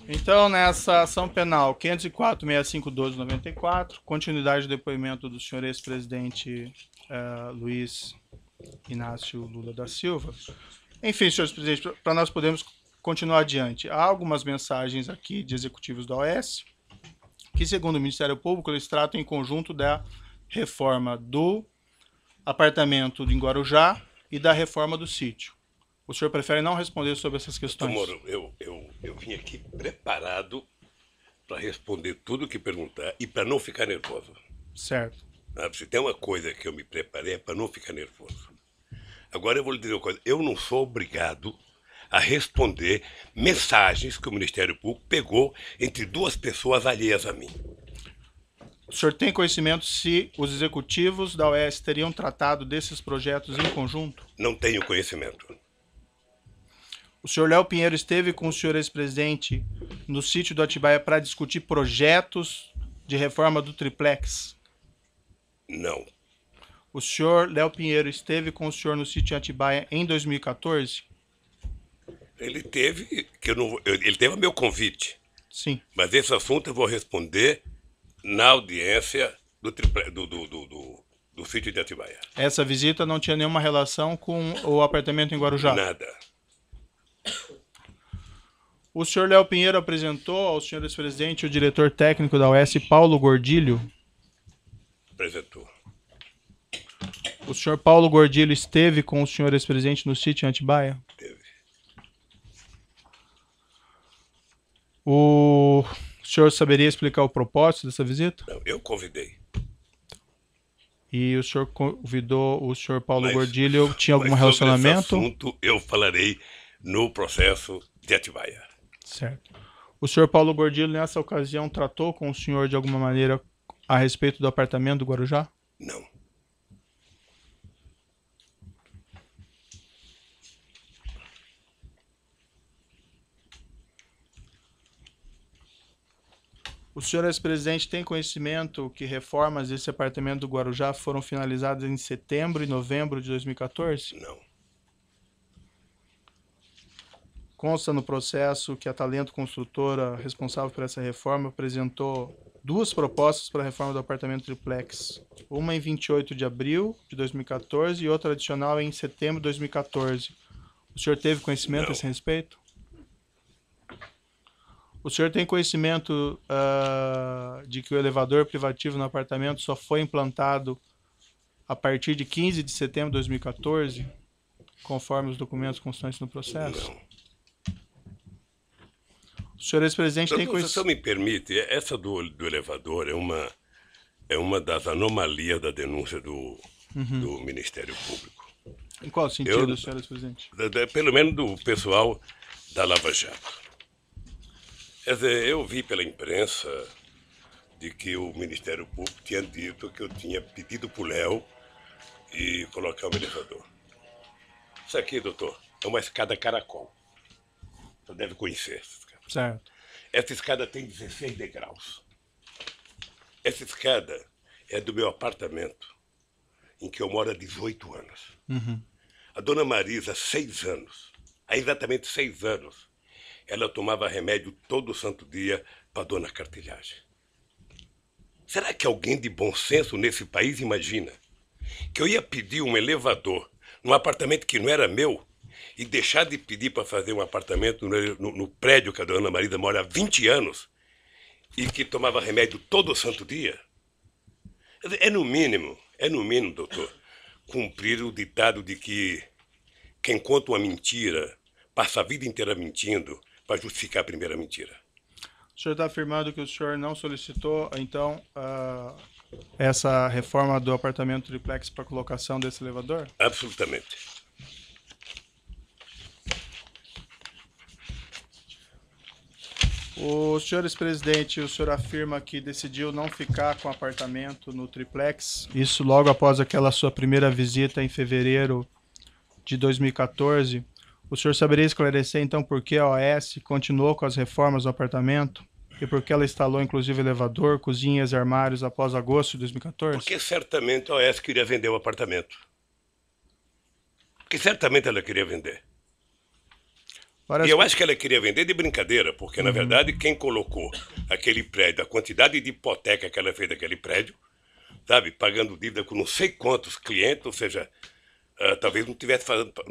Então, nessa ação penal 504.6512/94, continuidade do depoimento do senhor ex-presidente Luiz Inácio Lula da Silva. Enfim, senhores presidentes, para nós podermos continuar adiante, há algumas mensagens aqui de executivos da OAS que, segundo o Ministério Público, eles tratam em conjunto da reforma do apartamento em Guarujá e da reforma do sítio. O senhor prefere não responder sobre essas Doutor questões? Moro, eu vim aqui preparado para responder tudo que perguntar e para não ficar nervoso. Certo. Se tem uma coisa que eu me preparei é para não ficar nervoso. Agora eu vou lhe dizer uma coisa: eu não sou obrigado a responder mensagens que o Ministério Público pegou entre duas pessoas alheias a mim. O senhor tem conhecimento se os executivos da OAS teriam tratado desses projetos em conjunto? Não tenho conhecimento. O senhor Léo Pinheiro esteve com o senhor ex-presidente no sítio do Atibaia para discutir projetos de reforma do triplex? Não. O senhor Léo Pinheiro esteve com o senhor no sítio Atibaia em 2014? Ele teve, ele teve o meu convite. Sim. Mas esse assunto eu vou responder na audiência do sítio de Atibaia. Essa visita não tinha nenhuma relação com o apartamento em Guarujá? Nada. O senhor Léo Pinheiro apresentou ao senhor ex-presidente o diretor técnico da OAS, Paulo Gordilho? Apresentou. O senhor Paulo Gordilho esteve com o senhor ex-presidente no sítio em Atibaia? Teve. O senhor saberia explicar o propósito dessa visita? Não, eu convidei. E o senhor convidou o senhor Paulo Gordilho, tinha algum mas relacionamento? Sobre esse assunto eu falarei no processo de Atibaia. Certo. O senhor Paulo Gordilho, nessa ocasião, tratou com o senhor de alguma maneira a respeito do apartamento do Guarujá? Não. O senhor ex-presidente tem conhecimento que reformas desse apartamento do Guarujá foram finalizadas em setembro e novembro de 2014? Não. Consta no processo que a Talento Construtora, responsável por essa reforma, apresentou duas propostas para a reforma do apartamento triplex. Uma em 28 de abril de 2014 e outra adicional em setembro de 2014. O senhor teve conhecimento a esse respeito? O senhor tem conhecimento de que o elevador privativo no apartamento só foi implantado a partir de 15 de setembro de 2014, conforme os documentos constantes no processo? Não. O senhor ex-presidente tem conhecimento... Se você me permite, essa do elevador é uma das anomalias da denúncia do Ministério Público. Em qual sentido, senhor ex-presidente? Pelo menos do pessoal da Lava Jato. Quer dizer, eu vi pela imprensa de que o Ministério Público tinha dito que eu tinha pedido para o Léo e colocar um elevador. Isso aqui, doutor, é uma escada caracol. Você deve conhecer essa escada. Certo. Essa escada tem 16 degraus. Essa escada é do meu apartamento, em que eu moro há 18 anos. A dona Marisa, 6 anos, há exatamente 6 anos, ela tomava remédio todo santo dia para dona Cartilhagem. Será que alguém de bom senso nesse país imagina que eu ia pedir um elevador num apartamento que não era meu e deixar de pedir para fazer um apartamento no prédio que a dona Marisa mora há 20 anos e que tomava remédio todo santo dia? É no mínimo, doutor, cumprir o ditado de que quem conta uma mentira passa a vida inteira mentindo para justificar a primeira mentira. O senhor está afirmando que o senhor não solicitou, então, essa reforma do apartamento triplex para colocação desse elevador? Absolutamente. O senhor ex-presidente, o senhor afirma que decidiu não ficar com o apartamento no triplex, isso logo após aquela sua primeira visita em fevereiro de 2014. O senhor saberia esclarecer, então, por que a OAS continuou com as reformas do apartamento e por que ela instalou, inclusive, elevador, cozinhas e armários após agosto de 2014? Porque certamente a OAS queria vender o apartamento. Porque certamente ela queria vender. E eu acho que ela queria vender de brincadeira, porque, na verdade, quem colocou aquele prédio, a quantidade de hipoteca que ela fez daquele prédio, sabe, pagando dívida com não sei quantos clientes, ou seja, talvez não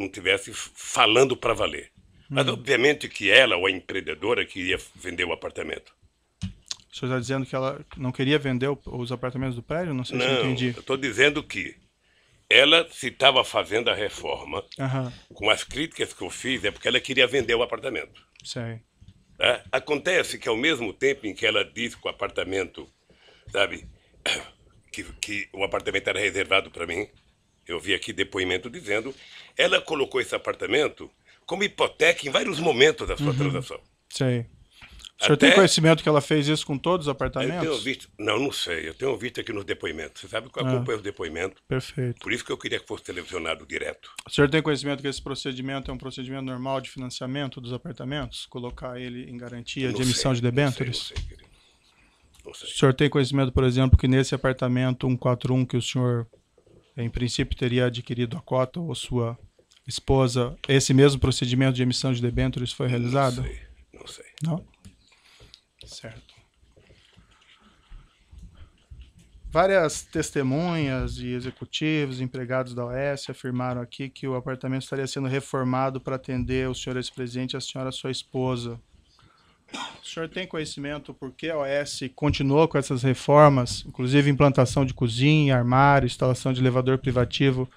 tivesse falando para valer. Mas, obviamente, que ela, ou a empreendedora, queria vender o apartamento. O senhor está dizendo que ela não queria vender os apartamentos do prédio? Não sei se eu entendi. Eu estou dizendo que ela, se estava fazendo a reforma, com as críticas que eu fiz, é porque ela queria vender o apartamento. Sei. Acontece que, ao mesmo tempo em que ela disse que o apartamento, sabe, que o apartamento era reservado para mim, eu vi aqui depoimento dizendo, ela colocou esse apartamento como hipoteca em vários momentos da sua transação. Sei. O senhor tem conhecimento que ela fez isso com todos os apartamentos? Eu tenho visto, não sei, eu tenho visto aqui nos depoimentos. Você sabe que eu acompanho os depoimentos. Perfeito. Por isso que eu queria que fosse televisionado direto. O senhor tem conhecimento que esse procedimento é um procedimento normal de financiamento dos apartamentos? Colocar ele em garantia de emissão de debêntures? Não sei, querido. Não sei. O senhor tem conhecimento, por exemplo, que nesse apartamento 141 que o senhor, em princípio, teria adquirido a cota, ou sua esposa, esse mesmo procedimento de emissão de debêntures foi realizado? Não sei. Não? Certo. Várias testemunhas e executivos, empregados da OAS, afirmaram aqui que o apartamento estaria sendo reformado para atender o senhor ex-presidente e a senhora, sua esposa. O senhor tem conhecimento por que a OAS continuou com essas reformas, inclusive implantação de cozinha, armário, instalação de elevador privativo,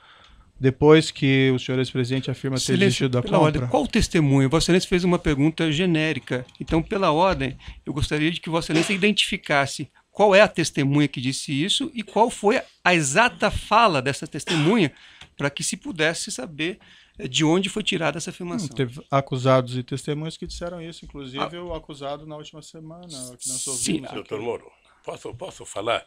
depois que o senhor ex-presidente afirma ter desistido da compra? Ordem, qual o testemunho? Vossa Excelência fez uma pergunta genérica. Então, pela ordem, eu gostaria de que Vossa Excelência identificasse qual é a testemunha que disse isso e qual foi a exata fala dessa testemunha, para que se pudesse saber de onde foi tirada essa afirmação. Teve acusados e testemunhas que disseram isso, inclusive o acusado na última semana. Que nós ouvimos. Doutor Moro, posso falar?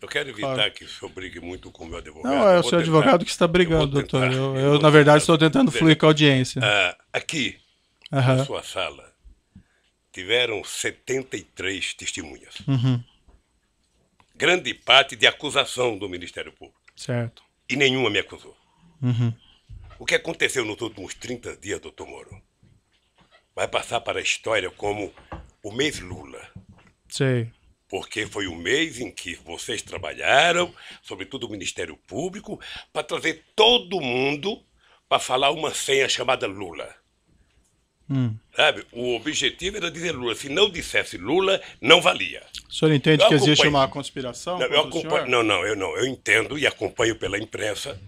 Eu quero evitar que o senhor brigue muito com o meu advogado. Não, é o seu advogado que está brigando, doutor. Eu na verdade, estou tentando fluir com a audiência. Aqui, na sua sala, tiveram 73 testemunhas. Grande parte de acusação do Ministério Público. Certo. E nenhuma me acusou. O que aconteceu nos últimos 30 dias, doutor Moro, vai passar para a história como o mês Lula. Sei. Porque foi o mês em que vocês trabalharam, sobretudo o Ministério Público, para trazer todo mundo para falar uma senha chamada Lula. Sabe? O objetivo era dizer Lula. Se não dissesse Lula, não valia. O senhor entende que existe uma conspiração? Eu entendo e acompanho pela imprensa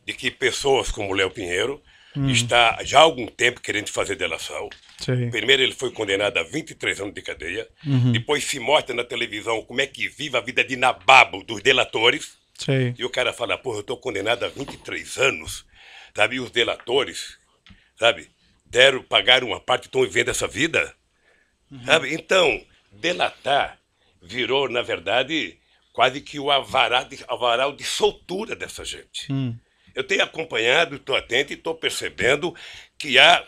de que pessoas como Léo Pinheiro está já há algum tempo querendo fazer delação. Sim. Primeiro ele foi condenado a 23 anos de cadeia. Depois se mostra na televisão como é que vive a vida de nababo dos delatores. Sim. E o cara fala, eu estou condenado a 23 anos. Sabe? E os delatores, sabe, pagaram uma parte e estão vivendo essa vida. Sabe? Então, delatar virou, na verdade, quase que o avaral de soltura dessa gente. Eu tenho acompanhado, estou atento e estou percebendo que há...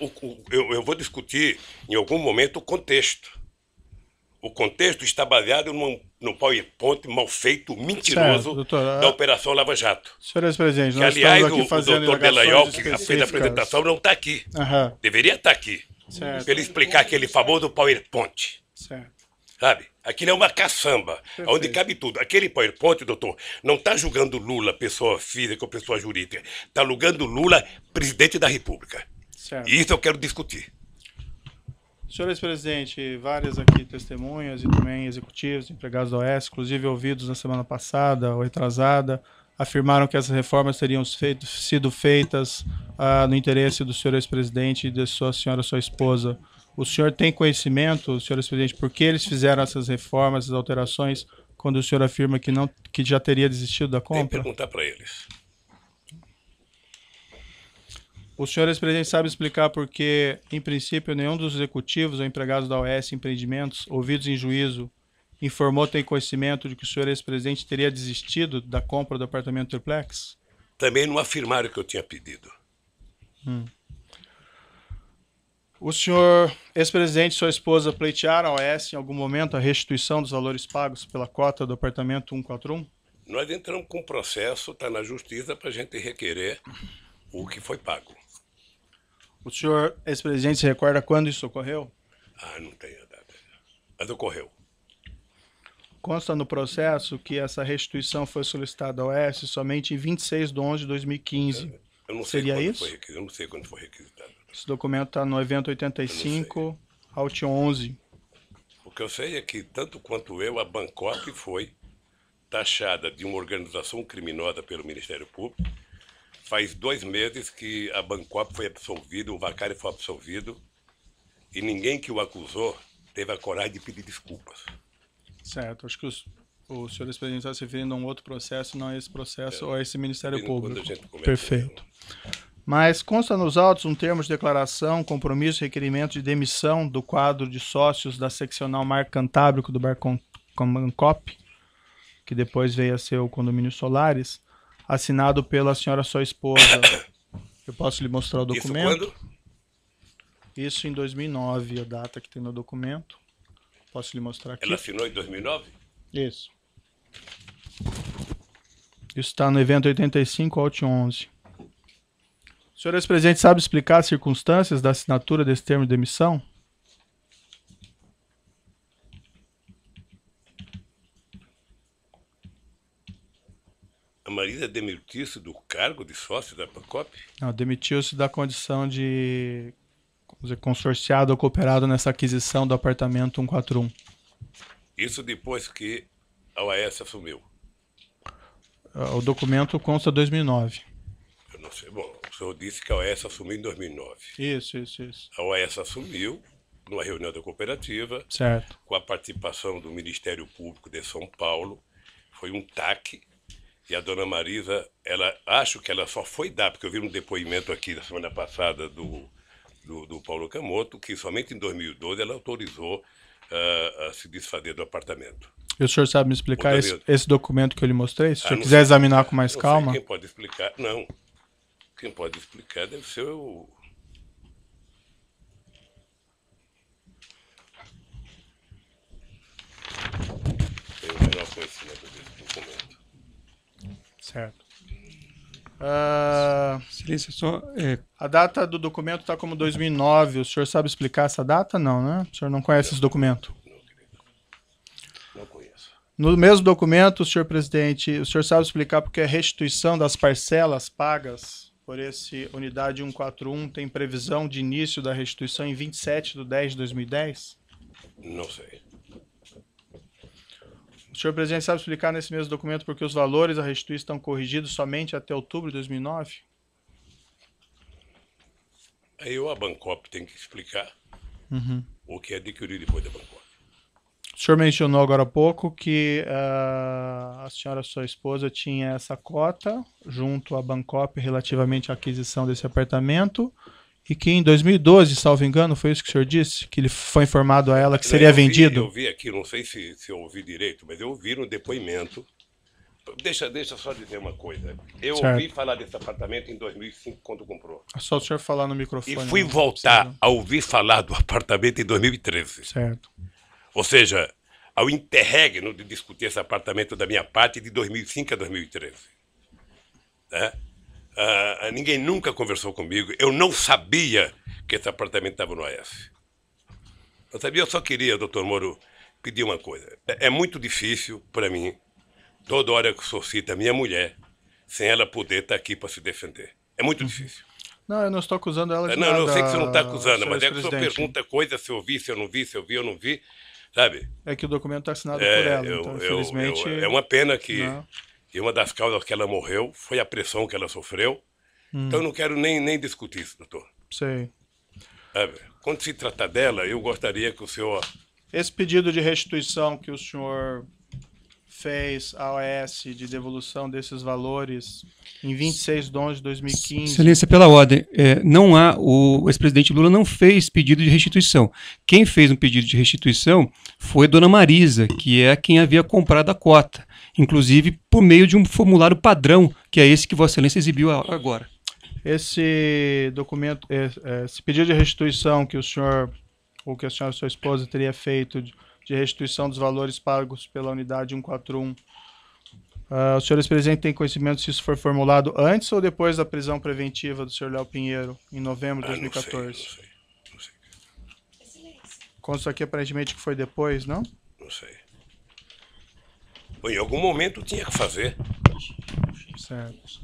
Eu vou discutir em algum momento o contexto. O contexto está baseado no PowerPoint mal feito, mentiroso, certo, doutor, da Operação Lava Jato. Senhor ex-presidente, nós estamos aqui fazendo o doutor Delayol, que fez a apresentação, não está aqui. Deveria estar aqui. Para ele explicar aquele famoso PowerPoint. Certo. Sabe? Aquilo é uma caçamba, perfeito, onde cabe tudo. Aquele PowerPoint, doutor, não está julgando Lula, pessoa física ou pessoa jurídica. Está julgando Lula, presidente da República. Certo. E isso eu quero discutir. Senhor ex-presidente, várias aqui testemunhas e também executivos, empregados da OAS, inclusive ouvidos na semana passada ou retrasada, afirmaram que essas reformas teriam sido feitas no interesse do senhor ex-presidente e da sua senhora, sua esposa. O senhor tem conhecimento, senhor ex-presidente, por que eles fizeram essas reformas, essas alterações, quando o senhor afirma que já teria desistido da compra? Tem que perguntar para eles. O senhor ex-presidente sabe explicar por que, em princípio, nenhum dos executivos ou empregados da OAS Empreendimentos, ouvidos em juízo, informou ter conhecimento de que o senhor ex-presidente teria desistido da compra do apartamento triplex? Também não afirmaram que eu tinha pedido. O senhor ex-presidente e sua esposa pleitearam a OAS em algum momento a restituição dos valores pagos pela cota do apartamento 141? Nós entramos com um processo, está na justiça, para a gente requerer o que foi pago. O senhor, ex-presidente, se recorda quando isso ocorreu? Não tenho a data. Mas ocorreu. Consta no processo que essa restituição foi solicitada ao OAS somente em 26 de 11 de 2015. Eu não sei Seria quando isso? foi requisitado. Eu não sei quando foi requisitado. Esse documento está no evento 85, Alt 11. O que eu sei é que, tanto quanto eu, a Bangkok foi taxada de uma organização criminosa pelo Ministério Público. Faz 2 meses que a Bangkok foi absolvido, o Vacari foi absolvido, e ninguém que o acusou teve a coragem de pedir desculpas. Certo, acho que o senhor ex-presidente está se referindo a um outro processo, não a esse processo ou a esse Ministério Público. Perfeito. Mas consta nos autos um termo de declaração, compromisso e requerimento de demissão do quadro de sócios da seccional Mar Cantábrico do Bangkok, que depois veio a ser o condomínio Solares, assinado pela senhora sua esposa. Eu posso lhe mostrar o documento? Isso quando? Isso em 2009, a data que tem no documento. Posso lhe mostrar aqui? Ela assinou em 2009? Isso. Isso está no evento 85, Alt 11. O senhor ex-presidente sabe explicar as circunstâncias da assinatura desse termo de demissão? A Marisa demitiu-se do cargo de sócio da Bangkok? Não, demitiu-se da condição de, vamos dizer, consorciado ou cooperado nessa aquisição do apartamento 141. Isso depois que a OAS assumiu? O documento consta 2009. Eu não sei. Bom, o senhor disse que a OAS assumiu em 2009. Isso. A OAS assumiu numa reunião da cooperativa, Certo. com a participação do Ministério Público de São Paulo. Foi um TAC. E a dona Marisa, acho que ela só foi dar, porque eu vi um depoimento aqui da semana passada do Paulo Camoto, que somente em 2012 ela autorizou a se desfazer do apartamento. E o senhor sabe me explicar esse documento que eu lhe mostrei? Se o senhor quiser sei, examinar com mais não calma. Sei quem pode explicar? Não. Quem pode explicar deve ser o... Tenho o menor conhecimento desse documento. Certo. Silêncio, só... A data do documento está como 2009. O senhor sabe explicar essa data? Não, né? O senhor não conhece esse documento? Não conheço. No mesmo documento, senhor presidente, o senhor sabe explicar porque a restituição das parcelas pagas por esse unidade 141 tem previsão de início da restituição em 27 de 10 de 2010? Não sei. O senhor presidente sabe explicar nesse mesmo documento porque os valores a restituir estão corrigidos somente até outubro de 2009? Aí a Bangkok tem que explicar o que adquiriu depois da Bangkok. O senhor mencionou agora há pouco que a senhora, sua esposa, tinha essa cota junto à Bangkok relativamente à aquisição desse apartamento e que em 2012, salvo engano, foi isso que o senhor disse? Que ele foi informado a ela que seria vendido? Eu vi aqui, não sei se eu ouvi direito, mas eu ouvi no depoimento. Deixa só dizer uma coisa. Eu ouvi falar desse apartamento em 2005, quando comprou. É só o senhor falar no microfone. E fui voltar a ouvir falar do apartamento em 2013. Certo. Ou seja, ao interregno de discutir esse apartamento da minha parte de 2005 a 2013. Né? Ninguém nunca conversou comigo. Eu não sabia que esse apartamento estava no AS. Eu sabia, eu só queria, doutor Moro, pedir uma coisa. É muito difícil para mim, toda hora que o senhor cita a minha mulher, sem ela poder estar aqui para se defender. É muito difícil. Não, eu não estou acusando ela de nada. Não, eu sei que você não está acusando, mas é que o senhor presidente. pergunta coisa, se eu vi, se eu não vi, se eu vi ou não vi, sabe? É que o documento está assinado por ela, então, infelizmente... é uma pena que... E uma das causas que ela morreu foi a pressão que ela sofreu. Então eu não quero nem discutir isso, doutor. Sei. Sabe? Quando se trata dela, eu gostaria que o senhor... Esse pedido de restituição que o senhor fez à OAS de devolução desses valores em 26 de 11 de 2015... Excelência, pela ordem, o ex-presidente Lula não fez pedido de restituição. Quem fez um pedido de restituição foi Dona Marisa, que é quem havia comprado a cota, inclusive por meio de um formulário padrão, que é esse que Vossa Excelência exibiu agora. Esse documento, esse pedido de restituição que o senhor, ou que a senhora e sua esposa teria feito de restituição dos valores pagos pela unidade 141 Os senhores presidentes têm conhecimento se isso foi formulado antes ou depois da prisão preventiva do senhor Léo Pinheiro, em novembro de 2014? Não sei. Consta aqui aparentemente que foi depois, não? Não sei. Bom, em algum momento tinha que fazer. Certo.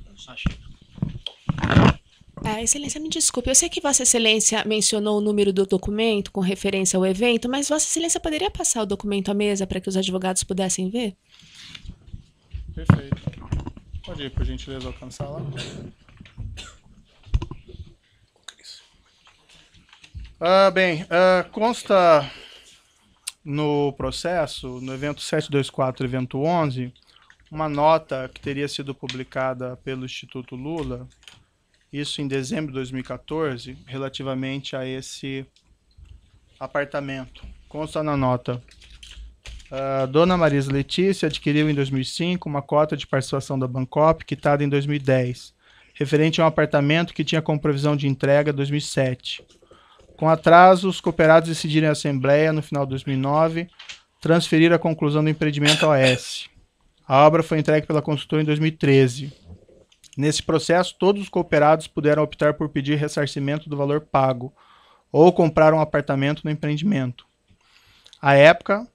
Excelência, me desculpe, eu sei que Vossa Excelência mencionou o número do documento com referência ao evento, mas Vossa Excelência poderia passar o documento à mesa para que os advogados pudessem ver? Perfeito. Pode ir, por gentileza, alcançar lá. Consta no processo, no evento 724, evento 11, uma nota que teria sido publicada pelo Instituto Lula, isso em dezembro de 2014, relativamente a esse apartamento. Consta na nota: Dona Marisa Letícia adquiriu em 2005 uma cota de participação da Bancop, quitada em 2010, referente a um apartamento que tinha como previsão de entrega 2007. Com atraso, os cooperados decidiram em assembleia, no final de 2009, transferir a conclusão do empreendimento ao OAS. A obra foi entregue pela consultora em 2013. Nesse processo, todos os cooperados puderam optar por pedir ressarcimento do valor pago ou comprar um apartamento no empreendimento. À época,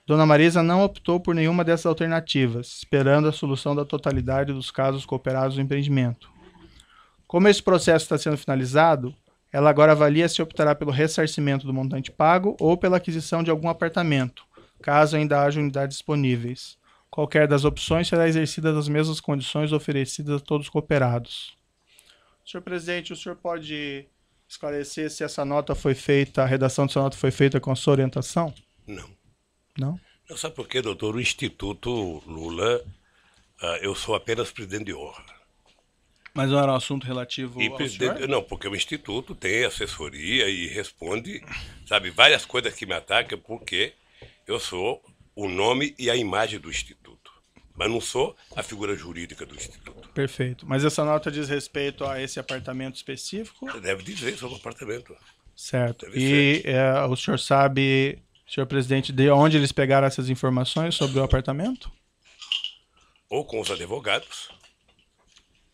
Dona Marisa não optou por nenhuma dessas alternativas, esperando a solução da totalidade dos casos cooperados no empreendimento. Como esse processo está sendo finalizado, ela agora avalia se optará pelo ressarcimento do montante pago ou pela aquisição de algum apartamento, caso ainda haja unidades disponíveis. Qualquer das opções será exercida nas mesmas condições oferecidas a todos os cooperados. Senhor presidente, o senhor pode esclarecer se essa nota foi feita, a redação dessa nota foi feita com a sua orientação? Não. Não? Não sabe por quê, doutor? O Instituto Lula, eu sou apenas presidente de honra. Mas não era um assunto relativo ao senhor? Não, porque o Instituto tem assessoria e responde, sabe, várias coisas que me atacam, porque eu sou o nome e a imagem do Instituto, mas não sou a figura jurídica do Instituto. Perfeito. Mas essa nota diz respeito a esse apartamento específico? Deve dizer sobre o apartamento. Certo. Deve E o senhor sabe, senhor presidente, de onde eles pegaram essas informações sobre o apartamento? Ou com os advogados,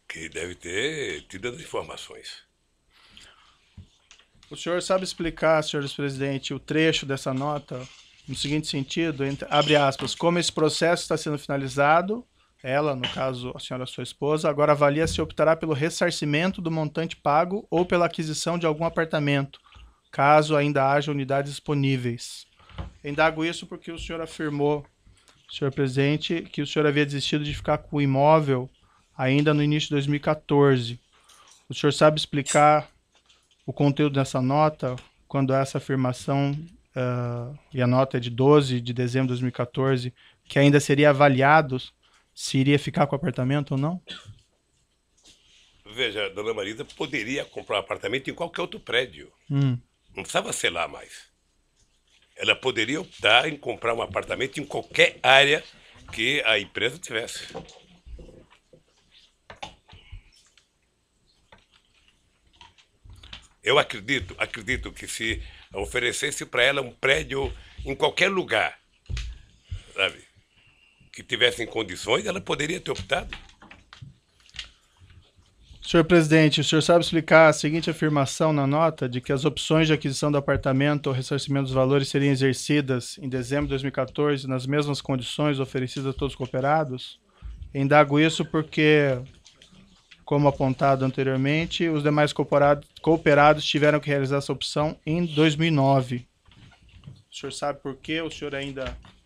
que deve ter tido as informações. O senhor sabe explicar, senhor presidente, o trecho dessa nota no seguinte sentido, abre aspas, como esse processo está sendo finalizado, ela, no caso a senhora sua esposa, agora avalia se optará pelo ressarcimento do montante pago ou pela aquisição de algum apartamento, caso ainda haja unidades disponíveis. Indago isso porque o senhor afirmou, senhor presidente, que o senhor havia desistido de ficar com o imóvel ainda no início de 2014. O senhor sabe explicar o conteúdo dessa nota, quando essa afirmação, e a nota é de 12 de dezembro de 2014, que ainda seria avaliado se iria ficar com o apartamento ou não? Veja, Dona Marisa poderia comprar um apartamento em qualquer outro prédio. Não precisava ser lá mais. Ela poderia optar em comprar um apartamento em qualquer área que a empresa tivesse. Eu acredito que se oferecesse para ela um prédio em qualquer lugar, sabe, que tivesse em condições, ela poderia ter optado. Senhor presidente, o senhor sabe explicar a seguinte afirmação na nota de que as opções de aquisição do apartamento ou ressarcimento dos valores seriam exercidas em dezembro de 2014 nas mesmas condições oferecidas a todos os cooperados? Indago isso porque, como apontado anteriormente, os demais cooperados tiveram que realizar essa opção em 2009. O senhor sabe por que o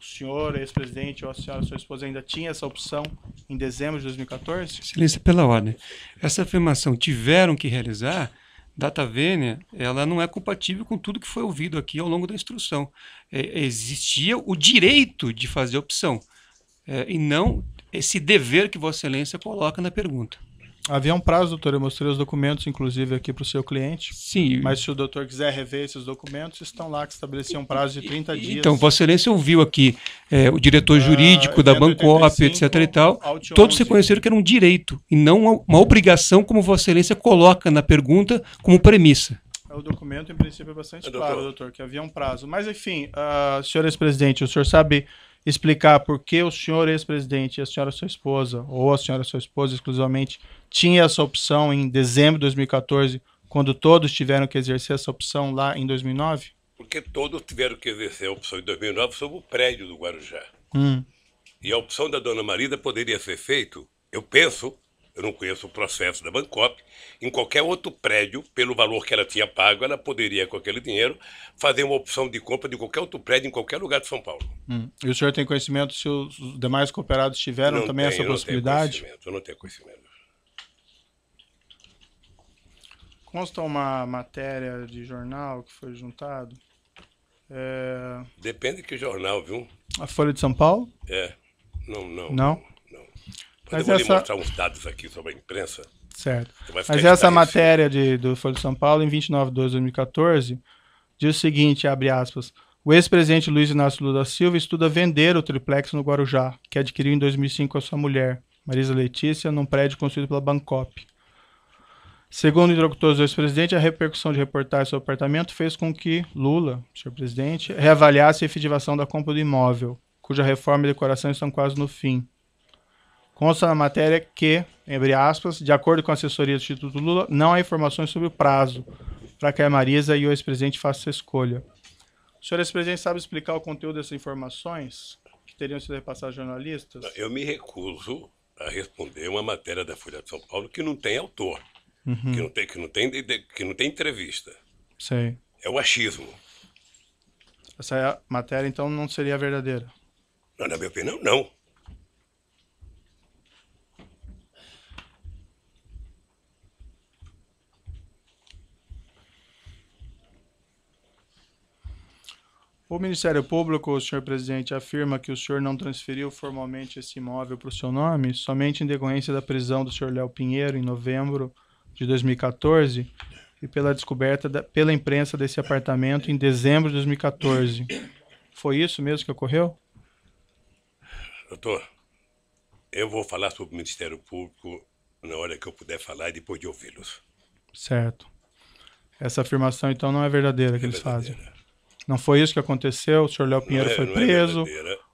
senhor, ex-presidente, ou a senhora, sua esposa, ainda tinha essa opção em dezembro de 2014? Excelência, pela ordem. Essa afirmação, tiveram que realizar, data vênia, ela não é compatível com tudo que foi ouvido aqui ao longo da instrução. Existia o direito de fazer opção, e não esse dever que Vossa Excelência coloca na pergunta. Havia um prazo, doutor, eu mostrei os documentos, inclusive, aqui para o seu cliente. Sim. Mas se o doutor quiser rever esses documentos, estão lá que estabeleciam um prazo de 30 dias. Então, Vossa Excelência ouviu aqui o diretor jurídico da Bancop, etc. e tal. Todos reconheceram que era um direito e não uma obrigação, como Vossa Excelência coloca na pergunta como premissa. O documento, em princípio, é bastante claro, doutor. doutor, que havia um prazo. Mas, enfim, senhor ex-presidente, o senhor sabe explicar por que o senhor ex-presidente e a senhora sua esposa, ou a senhora sua esposa exclusivamente, tinha essa opção em dezembro de 2014, quando todos tiveram que exercer essa opção lá em 2009? Porque todos tiveram que exercer a opção em 2009 sobre o prédio do Guarujá. E a opção da dona Marisa poderia ser feita, eu penso, eu não conheço o processo da Bancop, em qualquer outro prédio, pelo valor que ela tinha pago, ela poderia, com aquele dinheiro, fazer uma opção de compra de qualquer outro prédio em qualquer lugar de São Paulo. E o senhor tem conhecimento se os demais cooperados tiveram também essa possibilidade? Eu não tenho conhecimento. Consta uma matéria de jornal que foi juntado. Depende de que jornal, viu? A Folha de São Paulo? Não? Mas eu vou lhe mostrar uns dados aqui sobre a imprensa. Certo. Mas essa matéria do Folha de São Paulo, em 29 de 2014, diz o seguinte, abre aspas, o ex-presidente Luiz Inácio Lula da Silva estuda vender o triplex no Guarujá, que adquiriu em 2005 com a sua mulher, Marisa Letícia, num prédio construído pela Bancop. Segundo interlocutores do ex-presidente, a repercussão de reportagem sobre o apartamento fez com que Lula, senhor presidente, reavaliasse a efetivação da compra do imóvel, cuja reforma e decoração estão quase no fim. Consta na matéria que, abre aspas, de acordo com a assessoria do Instituto Lula, não há informações sobre o prazo para que a Marisa e o ex-presidente façam essa escolha. O senhor ex-presidente sabe explicar o conteúdo dessas informações que teriam sido repassadas a jornalistas? Eu me recuso a responder uma matéria da Folha de São Paulo que não tem autor, que não tem entrevista. Sei. É o achismo. Essa matéria, então, não seria verdadeira? Não, na minha opinião, não. O Ministério Público, senhor presidente, afirma que o senhor não transferiu formalmente esse imóvel para o seu nome, somente em decorrência da prisão do senhor Léo Pinheiro, em novembro de 2014, e pela descoberta pela imprensa desse apartamento em dezembro de 2014. Foi isso mesmo que ocorreu? Doutor, eu vou falar sobre o Ministério Público na hora que eu puder falar e depois de ouvi-los. Certo. Essa afirmação, então, não é verdadeira que eles fazem? Não foi isso que aconteceu? O senhor Léo Pinheiro foi preso,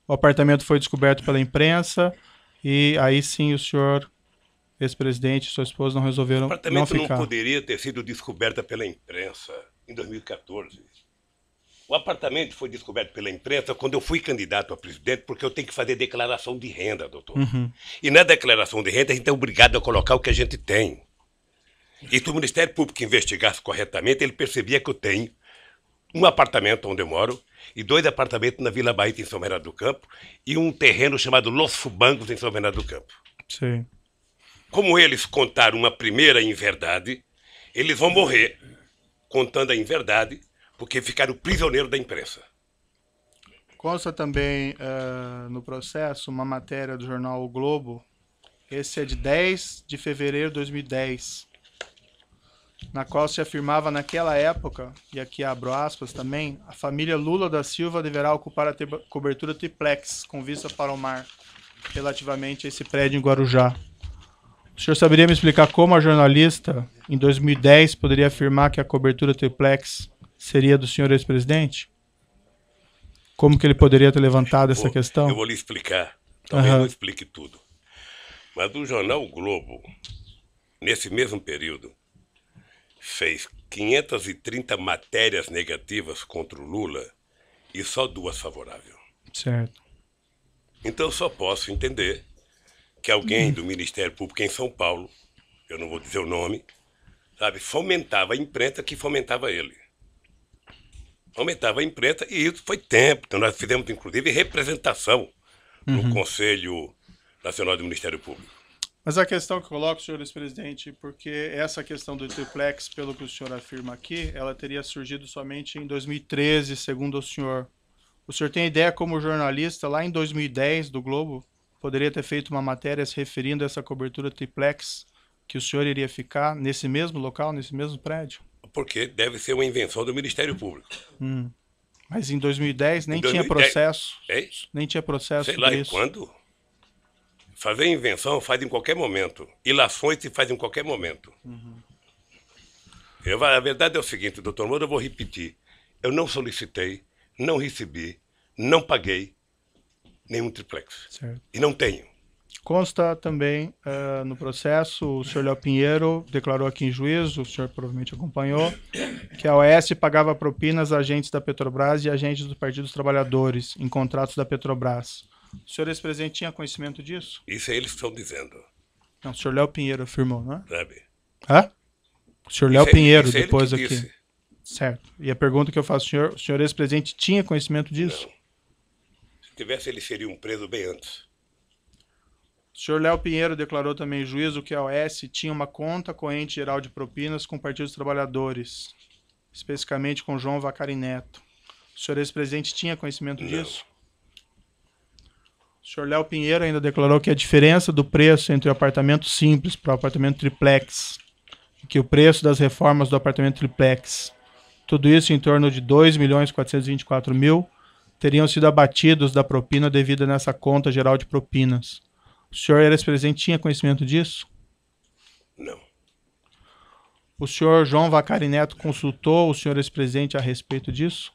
o apartamento foi descoberto pela imprensa, e aí sim o senhor, ex-presidente e sua esposa não resolveram não ficar. O apartamento não poderia ter sido descoberto pela imprensa em 2014. O apartamento foi descoberto pela imprensa quando eu fui candidato a presidente, porque eu tenho que fazer declaração de renda, doutor. E na declaração de renda a gente é obrigado a colocar o que a gente tem. E se o Ministério Público investigasse corretamente, ele percebia que eu tenho um apartamento onde eu moro e 2 apartamentos na Vila Bahia, em São Bernardo do Campo, e um terreno chamado Los Fubangos, em São Bernardo do Campo. Sim. Como eles contaram uma primeira inverdade, eles vão morrer contando a inverdade, porque ficaram prisioneiros da imprensa. Consta também no processo uma matéria do jornal O Globo, esse é de 10 de fevereiro de 2010, na qual se afirmava naquela época, e aqui abro aspas também, a família Lula da Silva deverá ocupar a cobertura triplex, com vista para o mar, relativamente a esse prédio em Guarujá. O senhor saberia me explicar como a jornalista, em 2010, poderia afirmar que a cobertura triplex seria do senhor ex-presidente? Como que ele poderia ter levantado essa questão? Eu vou lhe explicar, talvez não explique tudo. Mas o jornal o Globo, nesse mesmo período, fez 530 matérias negativas contra o Lula e só 2 favoráveis. Certo. Então eu só posso entender que alguém do Ministério Público em São Paulo, eu não vou dizer o nome, sabe, fomentava a imprensa que fomentava ele. Fomentava a imprensa e isso foi tempo. Então nós fizemos, inclusive, representação no Conselho Nacional do Ministério Público. Mas a questão que eu coloco, senhor ex-presidente, porque essa questão do triplex, pelo que o senhor afirma aqui, ela teria surgido somente em 2013, segundo o senhor. O senhor tem ideia como jornalista, lá em 2010, do Globo, poderia ter feito uma matéria se referindo a essa cobertura triplex, que o senhor iria ficar nesse mesmo local, nesse mesmo prédio? Porque deve ser uma invenção do Ministério Público. Mas em 2010 nem tinha processo. É isso? Nem tinha processo sei lá, sobre e isso. quando? Fazer invenção faz em qualquer momento. Ilações se faz em qualquer momento. A verdade é o seguinte, doutor Moura, eu vou repetir. Eu não solicitei, não recebi, não paguei nenhum triplex. Certo. E não tenho. Consta também no processo, o senhor Léo Pinheiro declarou aqui em juízo, o senhor provavelmente acompanhou, que a OS pagava propinas a agentes da Petrobras e agentes do Partido dos Trabalhadores em contratos da Petrobras. O senhor ex-presidente tinha conhecimento disso? Isso é eles que estão dizendo, Não, o senhor Léo Pinheiro afirmou, não é? sabe? Hã? O senhor Léo Pinheiro, isso é ele depois que aqui. disse. Certo. E a pergunta que eu faço ao senhor, o senhor ex-presidente tinha conhecimento disso? Não. Se tivesse, ele seria preso bem antes. O senhor Léo Pinheiro declarou também em juízo que a OS tinha uma conta corrente geral de propinas com o Partido dos Trabalhadores, especificamente com João Vacari Neto. O senhor ex-presidente tinha conhecimento disso? O senhor Léo Pinheiro ainda declarou que a diferença do preço entre o apartamento simples para o apartamento triplex, e que o preço das reformas do apartamento triplex, tudo isso em torno de 2.424.000, teriam sido abatidos da propina devida nessa conta geral de propinas. O senhor ex-presidente tinha conhecimento disso? Não. O senhor João Vacari Neto consultou o senhor ex-presidente a respeito disso?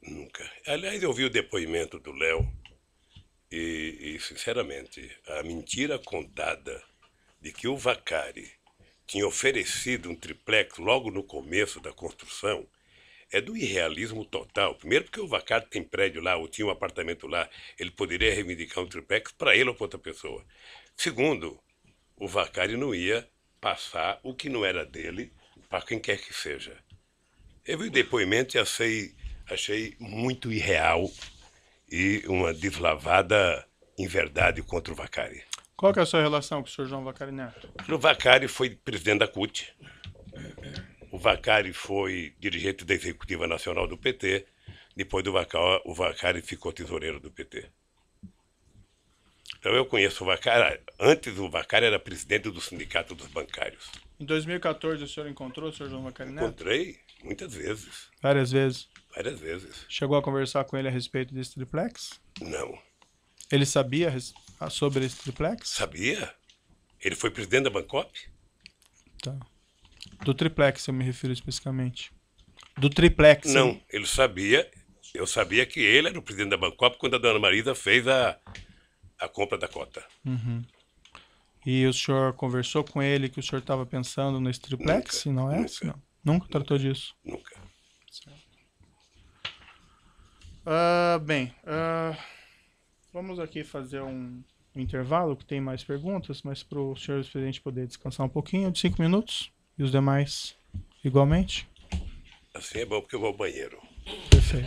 Nunca. Aliás, eu vi o depoimento do Léo e, sinceramente, a mentira contada de que o Vacari tinha oferecido um triplex logo no começo da construção é do irrealismo total. Primeiro porque o Vacari tem prédio lá, ou tinha um apartamento lá, ele poderia reivindicar um triplex para ele ou para outra pessoa. Segundo, o Vacari não ia passar o que não era dele para quem quer que seja. Eu vi o depoimento e achei muito irreal e uma deslavada inverdade contra o Vacari. Qual que é a sua relação com o senhor João Vacari Neto? O Vacari foi presidente da CUT. O Vacari foi dirigente da Executiva Nacional do PT. Depois do Vacari, o Vacari ficou tesoureiro do PT. Então eu conheço o Vacari. Antes o Vacari era presidente do Sindicato dos Bancários. Em 2014 o senhor encontrou o senhor João Vacari Neto? Encontrei muitas vezes. Várias vezes. Várias vezes. Chegou a conversar com ele a respeito desse triplex? Não. Ele sabia sobre esse triplex? Sabia? Ele foi presidente da Bancop? Tá. Do triplex eu me refiro especificamente. Do triplex. Não, ele sabia. Eu sabia que ele era o presidente da Bancop quando a dona Marisa fez a compra da cota. Uhum. E o senhor conversou com ele que o senhor estava pensando nesse triplex? Nunca, Não é? nunca. Não. Nunca tratou disso? Nunca. Vamos aqui fazer um intervalo, que tem mais perguntas, mas para o senhor presidente poder descansar um pouquinho, de 5 minutos, e os demais igualmente. Assim é bom porque eu vou ao banheiro. Perfeito.